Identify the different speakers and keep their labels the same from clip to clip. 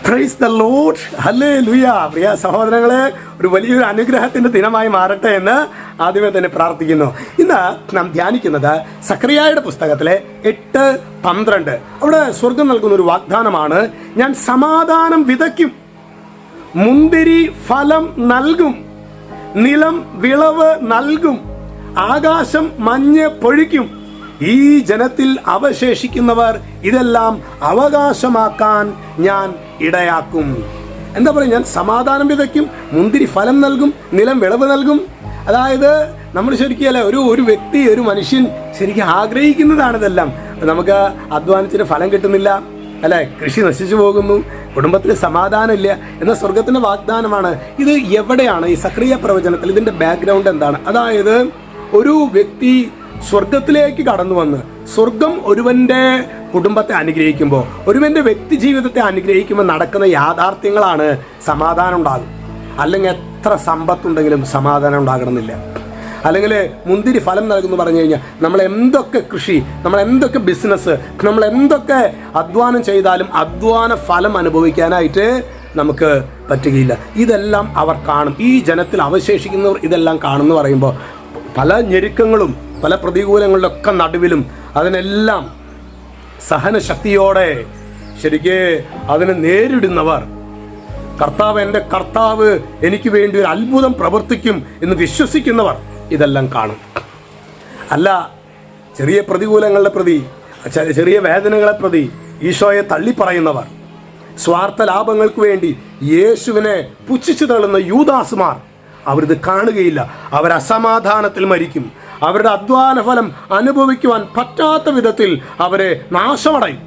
Speaker 1: Price the lord, hallelujah. പ്രിയ സഹോദരങ്ങളെ, ഒരു വലിയൊരു അനുഗ്രഹത്തിൻ്റെ ദിനമായി മാറട്ടെ എന്ന് ആദ്യമേ തന്നെ പ്രാർത്ഥിക്കുന്നു. ഇന്ന് നാം ധ്യാനിക്കുന്നത് സക്കറിയായുടെ പുസ്തകത്തിലെ 8:12. അവിടെ സ്വർഗം നൽകുന്ന ഒരു വാഗ്ദാനമാണ്. ഞാൻ സമാധാനം വിതയ്ക്കും, മുന്തിരി ഫലം നൽകും, നിലം വിളവ് നൽകും, ആകാശം മഞ്ഞ് പൊഴിക്കും, ഈ ജനത്തിൽ അവശേഷിക്കുന്നവർ ഇതെല്ലാം അവകാശമാക്കാൻ ഞാൻ ഇടയാക്കും. എന്താ പറയുക? ഞാൻ സമാധാനം വിതയ്ക്കും, മുന്തിരി ഫലം നൽകും, നിലം വിളവ് നൽകും. അതായത് നമ്മൾ ശരിക്കും ഒരു വ്യക്തി, ഒരു മനുഷ്യൻ ശരിക്കും ആഗ്രഹിക്കുന്നതാണ് ഇതെല്ലാം. നമുക്ക് അധ്വാനത്തിന് ഫലം കിട്ടുന്നില്ല, അല്ലേ? കൃഷി നശിച്ചു പോകുന്നു, കുടുംബത്തിൽ സമാധാനമില്ല എന്ന സ്വർഗത്തിൻ്റെ വാഗ്ദാനമാണ്. ഇത് എവിടെയാണ് ഈ സക്രിയ പ്രവചനത്തിൽ? ഇതിൻ്റെ ബാക്ക്ഗ്രൗണ്ട് എന്താണ്? അതായത് ഒരു വ്യക്തി സ്വർഗത്തിലേക്ക് കടന്നു വന്ന് സ്വർഗം ഒരുവൻ്റെ കുടുംബത്തെ അനുഗ്രഹിക്കുമ്പോൾ, ഒരുവൻ്റെ വ്യക്തി ജീവിതത്തെ അനുഗ്രഹിക്കുമ്പോൾ നടക്കുന്ന യാഥാർത്ഥ്യങ്ങളാണ് സമാധാനം ഉണ്ടാകും. അല്ലെങ്കിൽ എത്ര സമ്പത്തുണ്ടെങ്കിലും സമാധാനം ഉണ്ടാകണമെന്നില്ല. അല്ലെങ്കിൽ മുന്തിരി ഫലം നൽകുന്നു പറഞ്ഞു കഴിഞ്ഞാൽ നമ്മൾ എന്തൊക്കെ കൃഷി, നമ്മൾ എന്തൊക്കെ ബിസിനസ്, നമ്മൾ എന്തൊക്കെ അധ്വാനം ചെയ്താലും അധ്വാന ഫലം അനുഭവിക്കാനായിട്ട് നമുക്ക് പറ്റുകയില്ല. ഇതെല്ലാം അവർ കാണും. ഈ ജനത്തിൽ അവശേഷിക്കുന്നവർ ഇതെല്ലാം കാണുമെന്ന് പറയുമ്പോൾ പല ഞെരുക്കങ്ങളും പല പ്രതികൂലങ്ങളിലൊക്കെ നടുവിലും അതിനെല്ലാം സഹനശക്തിയോടെ ശരിക്ക് അതിനെ നേരിടുന്നവർ, കർത്താവ്, എൻ്റെ കർത്താവ് എനിക്ക് വേണ്ടി ഒരു അത്ഭുതം പ്രവർത്തിക്കും എന്ന് വിശ്വസിക്കുന്നവർ ഇതെല്ലാം കാണും. അല്ല, ചെറിയ പ്രതികൂലങ്ങളെ പ്രതി, ചെറിയ വേദനകളെ പ്രതി ഈശോയെ തള്ളിപ്പറയുന്നവർ, സ്വാർത്ഥ ലാഭങ്ങൾക്ക് വേണ്ടി യേശുവിനെ പുച്ഛിച്ചു തള്ളുന്ന യൂദാസുമാർ, അവരിത് കാണുകയില്ല. അവർ അസമാധാനത്തിൽ മരിക്കും. അവരുടെ അധ്വാന ഫലം അനുഭവിക്കുവാൻ പറ്റാത്ത വിധത്തിൽ അവരെ നാശമടയും.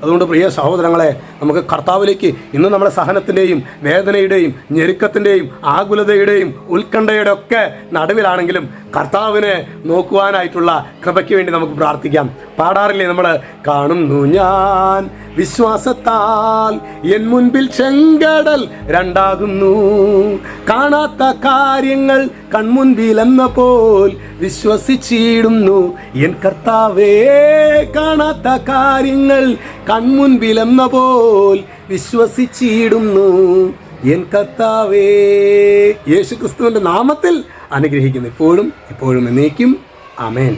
Speaker 1: അതുകൊണ്ട് പ്രിയ സഹോദരങ്ങളെ, നമുക്ക് കർത്താവിലേക്ക് ഇന്ന് നമ്മുടെ സഹനത്തിൻ്റെയും വേദനയുടെയും ഞെരുക്കത്തിൻ്റെയും ആകുലതയുടെയും ഉത്കണ്ഠയുടെ ഒക്കെ നടുവിലാണെങ്കിലും കർത്താവിനെ നോക്കുവാനായിട്ടുള്ള കൃപയ്ക്ക് വേണ്ടി നമുക്ക് പ്രാർത്ഥിക്കാം. പാടാറില്ലേ നമ്മൾ? കാണുന്നു ഞാൻ വിശ്വാസത്താൽ എൻ മുൻപിൽ ചെങ്കടൽ രണ്ടാകുന്നു, കാണാത്ത കാര്യങ്ങൾ കൺമുൻപിൽ എന്ന പോൽ വിശ്വസിച്ചിടുന്നു എൻ കർത്താവേ, കാണാത്ത കാര്യങ്ങൾ കൺമുൻപിൽ എന്ന പോൽ വിശ്വസിച്ചിടുന്നു എൻ കർത്താവേ. യേശു ക്രിസ്തുവിൻ്റെ നാമത്തിൽ അനുഗ്രഹിക്കുന്നു, ഇപ്പോഴും എന്നേക്കും. ആമേൻ.